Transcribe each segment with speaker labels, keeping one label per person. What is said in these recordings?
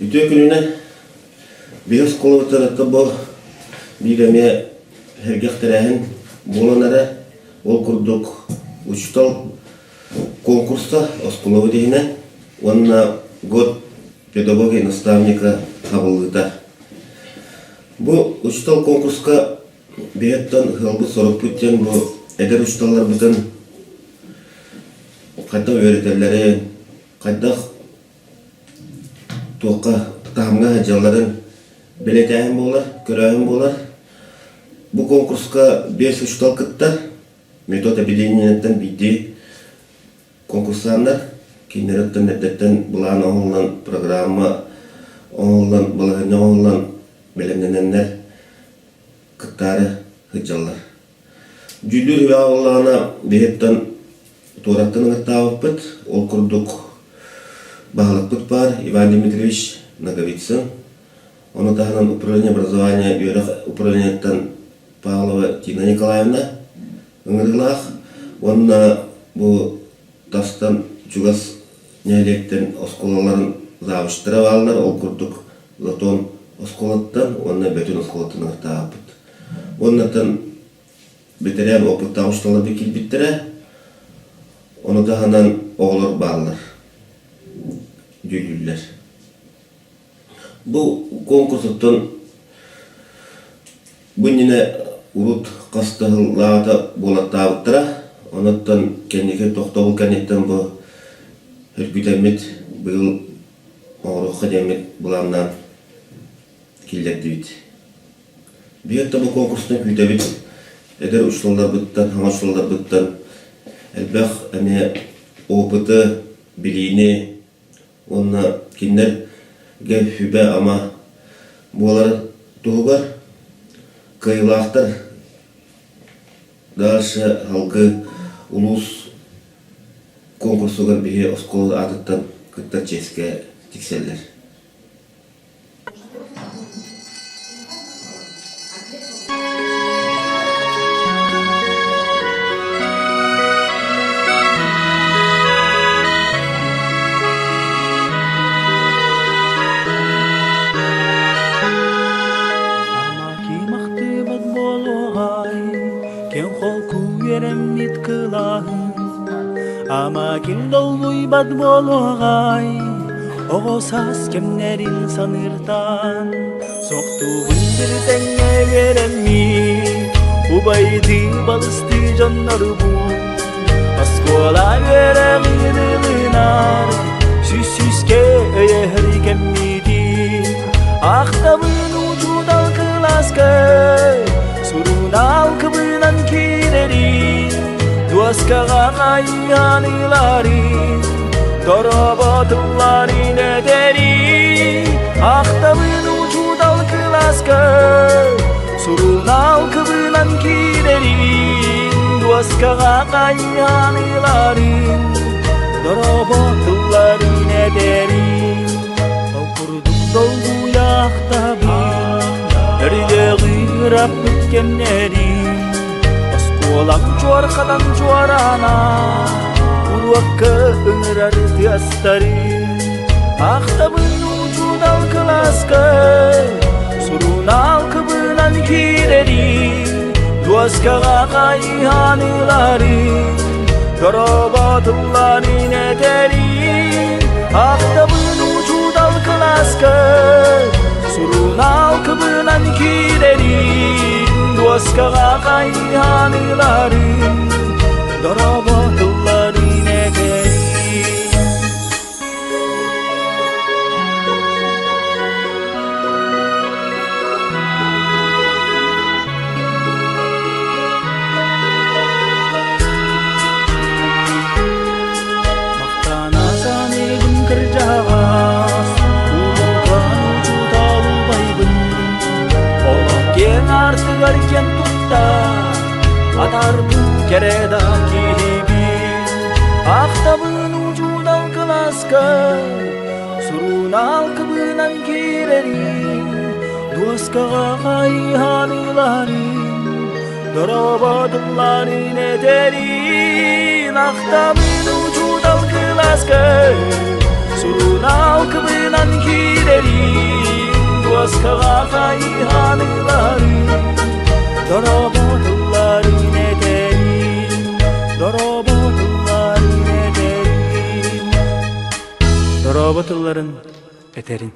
Speaker 1: Ütü gününe bir skolu tarafta bu bireme hergahterehen bolanara ol kurduk uçtal konkursta oskolovu dehine onunla gод педагоги наставника кабылдыта. Bu uçtal konkurska bihettan hılbı sorup bütten bu eder uçtallar bütün kayda öğretirleri kayda toqa tahamga hacıların biletahim bolar, körahim bolar. Bu konkurska 5 uçtal kıttar metod abiliyeniyetten biddi konkurslarlar. Kinleretten nettetten bulan oğulan programma oğulan bulağına oğulan bilenenler kıttarı hıcallar. Cüdür ve oğulana bihettan torattan ıhtavıp bit, ol kurduk bağlık bit var, Иван Дмитриевич Наговицын. Onu tahanan upravlение образования upravlениеттен Павлова Тина Николаевна ыңырылақ. Онна bu tastан Чугас нелектен осколаларын завыштырып алынар, ол курдук Латон осколаттан, онна бөтөн осколаттан ыртаапыт. Оннатан бетерен опытта ушталар бекил биттере, оны таханан оғлар баллар, жүйлүлер. Бу конкурстан бүніне урут кастыгылаата болаттаабыттыра, онаттан кенеке тоқтабыл кенеттен бу Hürgütemit бұл оңырыққа демет бұланнан келдерді бит. Бейетті бұл конкурстың күйтебет әдер ұшылдар бұттан, хаңа ұшылдар бұттан әлбәқ әне опыты, білейіне, онына кендер гәл хүбә ама болар тұғығар, кайылақтар, дальше халқы улус konkursugar bihe oskol adıttan kıttar çeske tikseller.
Speaker 2: Ama ki mahtı bad bologay, ken kol kuverem nit kılahın. Ama kim dolbuy bad bologay, oğo sas kemlerin sanırtan. Soktuğun bir tenge veren mi, ubaydı balыстı canlar bu. Askola verem yedilinar, süsüske öyer kemmidi. Aktabın ucu dal kılaska, surun alkıbınan kirerin. Duaskaga kayanilarin, torobatularin ederi. Aktabın ucu dal kılaska, surun alkıbınan kirerin. Duaskaga kayanilarin, torobatularin ederi. Kurduk dolgu yaktabın, nerede gırap bütkenlerin. Olam cuarkadan cuarana, urwakka ınırar diastarin. Aktabın ucu dal kılaska, surun alkıbınan kirerin. Duaskaga kayhanilarin, torobatularin eterin. Aktabın ucu dal kılaska, surun alkıbınan kirerin. Duaskaga kayhanilarin, torobatularin eterin. Garken tutta atar bu keredaki bir aktabın ucundan kılaska surun alkıbınan kirerin duaskaga kayhanilarin dorobatularin eterin aktabın ucundan kılaska surun alkıbınan kirerin Kağıtay hanıları Dorobotların eteğin Dorobotların eteğin Dorobotların eterin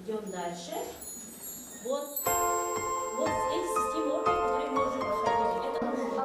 Speaker 3: Идем дальше. Вот, вот эти системы органов, которые мы уже проходили. Это да, вот,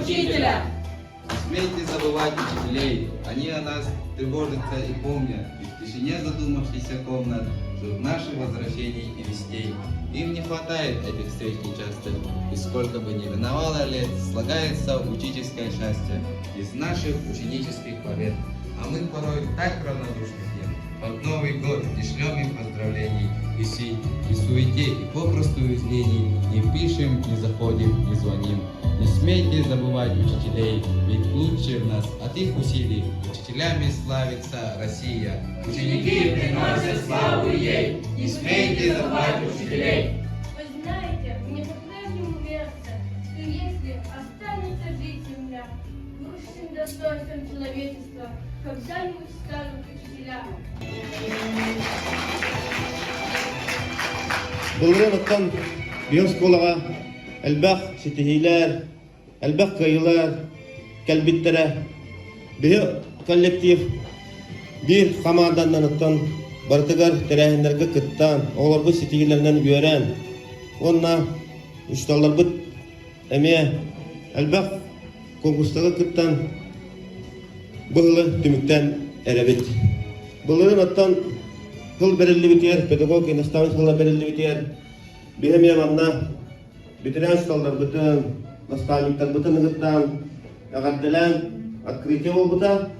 Speaker 3: учителя!
Speaker 4: Смейте забывать учителей, они о нас тревожатся и помнят, и в тишине задумавшихся комнат ждут наших возвращений и вестей. Им не хватает этих встреч нечастых, и сколько бы ни миновало лет, слагается учительское счастье из наших ученических побед. А мы порой так равнодушны к ним. Под Новый год не шлем им поздравлений, и суете, и попросту изменений, не пишем, не заходим, не звоним. Не смейте забывать учителей, ведь лучше в нас от их усилий учителями славится Россия. Ученики приносят славу ей, не смейте забывать учителей.
Speaker 5: Вы знаете, мне по-прежнему верится, что если останется жить земля, высшим достоинством человечества когда-нибудь станут учителя.
Speaker 1: Булган оттан биос колага элбах ситихилер, элбах кайылар, калбиттере, бие коллектив бир командандан оттан бартыгар терәһендерге кыттан, оларбы ситихилерден görән. Онна ушталарбы эме элбах конкурстагы кыттан быгылы түмүктән эребит. Булган оттан Кыл берилли битер, педагог наставник кылла берилли битер. Бихем яманна битирен столдар бутын, наставниктар бутын гыттан, агадделен открытие болбута.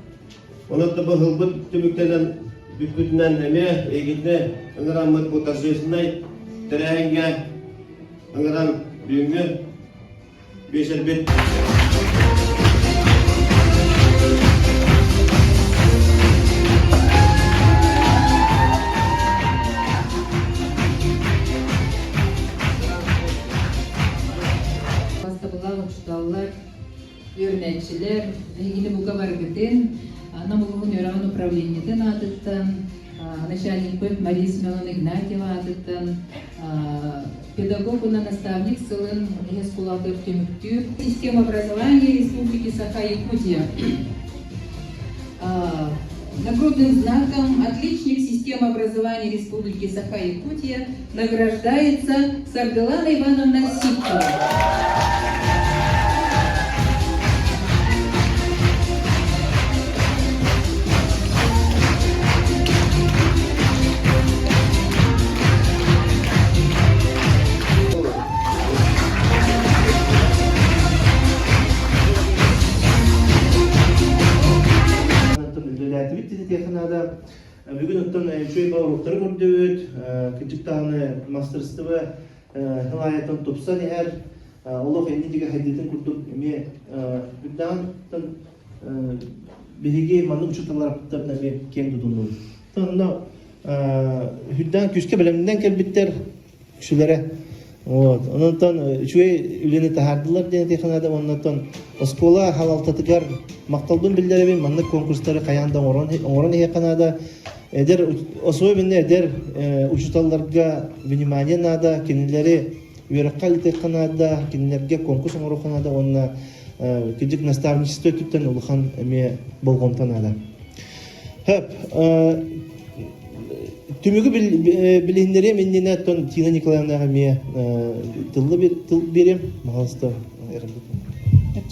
Speaker 1: Онотта бу хылбыт түмүктенен бүкүтүнөн эме эгитне ыңырамыт бу торжественный тереңге ыңырам бүгүнгү бешербет.
Speaker 6: Örnekçiler, ilgili bu kadar gidin, namuluğun öğren upravleniyetin adıttan, начальник Мария Семеновна Игнатьева adıttan, педагог и наставник сылын Ескулатов Тюмюктюр, система образования Республики Саха-Якутия. Нагрудным знаком отличник системы образования Республики Саха-Якутия награждается Сардылана Ивановна Сипкова.
Speaker 7: Бүгін оттан шөй бауырлықтары көрдіуіт, күнчіктағыны мастерстывы хылайатын топсан әр олық әнедегі хайдетін күрдік әме бүддағын бігеге манны ұшыталар аптарына мен кен тұтынуы. Онда хүддан күшке білімден кәлбеттер күшілері. Ондан шөй үлені тахардылар дені текінады. Ондан оскола халалтатығар мақталдың білдері манны конкурстары қаяндан оңырын еқанады. Эдер особенно эдер учителларга внимание надо, кинилери уйракка илтеканада, кинилерге конкурс оңороханада, онна кидик наставничество түптен улухан эме болгонтанада. Хеп түмүгү билиндери менне тон Тина Николаевнага ме тыл берем, пожалуйста.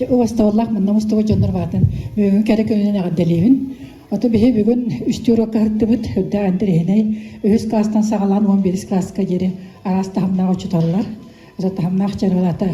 Speaker 8: Уасталлах мен намыстыгы жоннор батын. Бүгүн керек өнүнө гадделебин. Ото бихе бүгүн үстүрө картыбыт да андереней өз класстан сагалан 11 класска жери араста хамнага учуталлар. Ото хамнак чаралата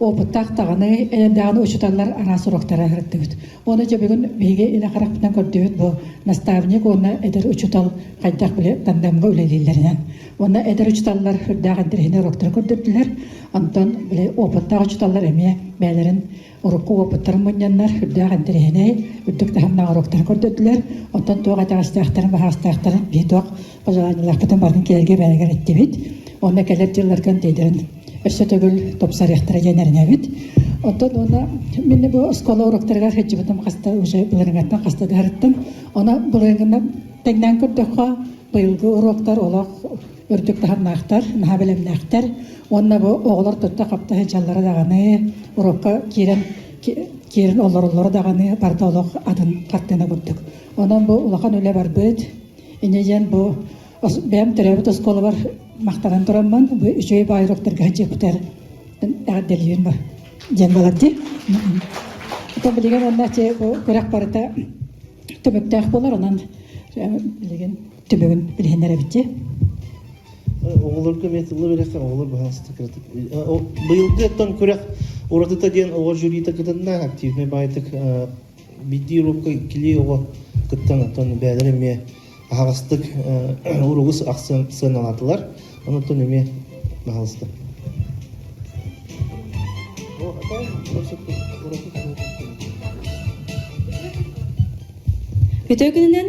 Speaker 8: опыттак таганы элендагы учуталлар арасы уроктара кырдыбыт. Оны же бүгүн биге эле карактан көрдүбүт бу наставник оны эдер учутал кайдак биле тандамга үлелилеринен. Оны эдер учуталлар да андереней уроктар көрдөттүлөр. Антон биле опыттак учуталлар эме бәлерин урукку опыттарын мөннәннәр хүддәгән дирәһенә үттек тәһәмнән уроктар күрдәтләр. Оттан туга тагыстактарын бахастактарын биток пожаланиялар бүтән барын килергә бәлгәр итте бит. Онда кәләр җилләргән тәдерен эшә түгел топсар яхтыра җанәренә бит. Оттан оны мине бу школа уроктарга һәҗҗә битәм каста уже буларган каста дәрттем. Ана буларганда тәңнән күрдәккә быелгы уроктар олак үрдүк тәһәмнәхтар, мәһәбелемнәхтар. Онна бу оғлар тотта капта һәҗәлләре даганы урокка кирен оллар даганы бардалык атын картына күрдүк. Онан бу улахан үле бар бит. Инежен бу бәм терәбет школа бар мактаран торамман. Бу җөй байрактарга җиптер. Әдәлиен бар. Җан балады. Это билеген онда те көрәк барыта төбөктәк булар онан билеген төбөгөн билгеннәре битте.
Speaker 7: Оғылырға мен тылы берекке, оғылыр бағалысты кірдік. Бұйылғы тон көрек оратыта ден оғыр жюрита кітінна активный байтық бидді ұрыққа келей оғы кіттен тон бәдірі ме ағастық ұрығыз ақсын алатылар. Оны тон еме бағалысты.
Speaker 9: Көтөкүнүнөн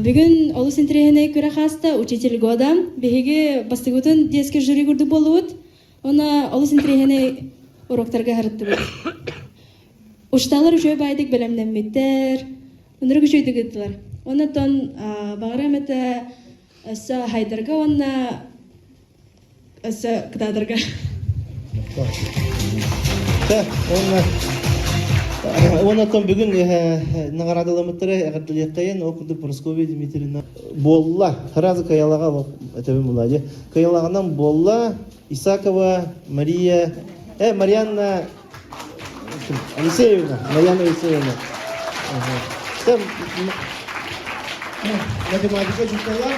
Speaker 9: бүгүн олус интерехине көрө хаста учитель года беге бастыгытын детский жюри курду болуут. Она олус интерехине уроктарга харыттыбыт. Ушталар жөө байдык белемненмиттер. Өнөргө жөйдүгүттүлөр. Онотон багырамета аса хайдарга онна аса кыдадырга.
Speaker 7: Онотон бүгін нағарадыламыттары әғаттылияқтайын оқыды Прасковья Дмитриевна Болла, харазы каялаға әтәбім бұлады. Каялағынан Болла, Исакова, Мария, Марьяна Алексеевна, Марьяна Алексеевна. Математика жүктала.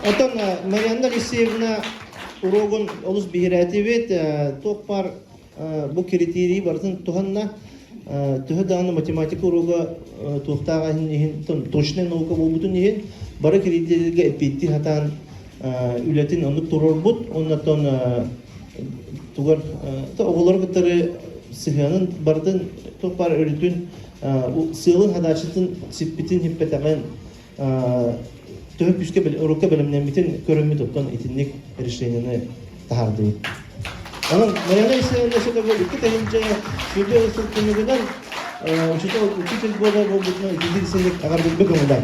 Speaker 7: Отон Марьяна Алексеевна урогун олус бихиративет топпар бу критерий бартын туханна туһаданы математика урога тухтага точный наука болбутун ehen бары критерийге эпитти хатан үлетин онук турорбут оннотон тугар оголор гытары сыханын бардын топпар өрүтүн сыылын хадашытын сиппитин хиппетаген төгөп үске урокка белемненбитин көрөмү топтон итинник решениени тахарды. Анан Марьяна Алексеевна шеде бол икки тегинче сүйлө ысылтыныгынан учитель года болбутуна итинник агар билбек оңда.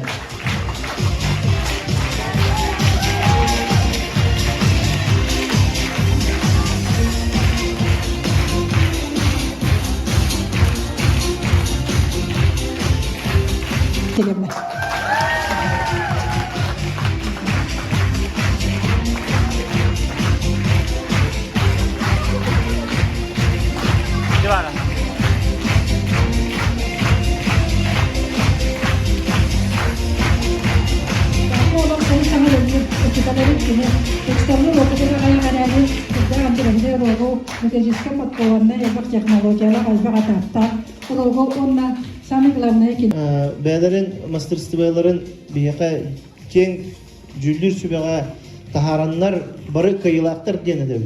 Speaker 8: Телемне.
Speaker 2: Divara.
Speaker 8: Oğlum seni sana dönüyor. Ötükaların kimi. Eksternal okuduğu ayağları da antrenör rogo mütecizke patkolarına yapık teknolojiyalar albaq atapta. Rogo onunla sanıklarına ki.
Speaker 7: Бәдәрен мастерстволарын бияка кең жүлдүр сүбәгә таһараннар бары кыйлактыр денеде.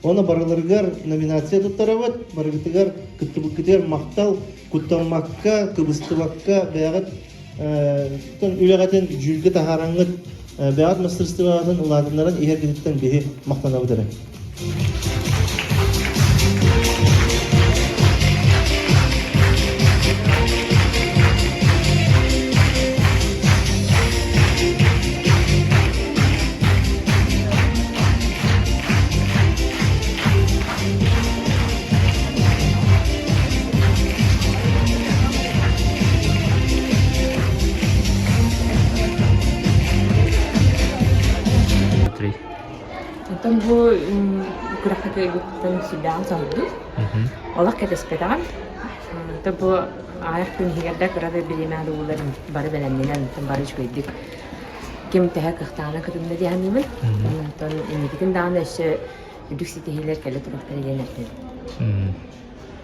Speaker 7: Оны барылыргар номинация туттарабат, барыгытыгар кыттыбыкытер мактал, куттамакка, кыбыстыбакка бәгат тон үлегәтен жүлгә таһараңыт бәгат мастерстволарын уладыннарын иһергиттен беһи мактанабыдыр.
Speaker 10: Então vou colocar aqui no sidang sambil, olah kita sepedaan. Então vou ayah pun hingga dah kerana beli mana ular baru belandinan baru cuci dik. Kem teh kertana ketemu dia hamil. Então ini kita dah ada se edukasi hilir kalau tu bakal dia nanti.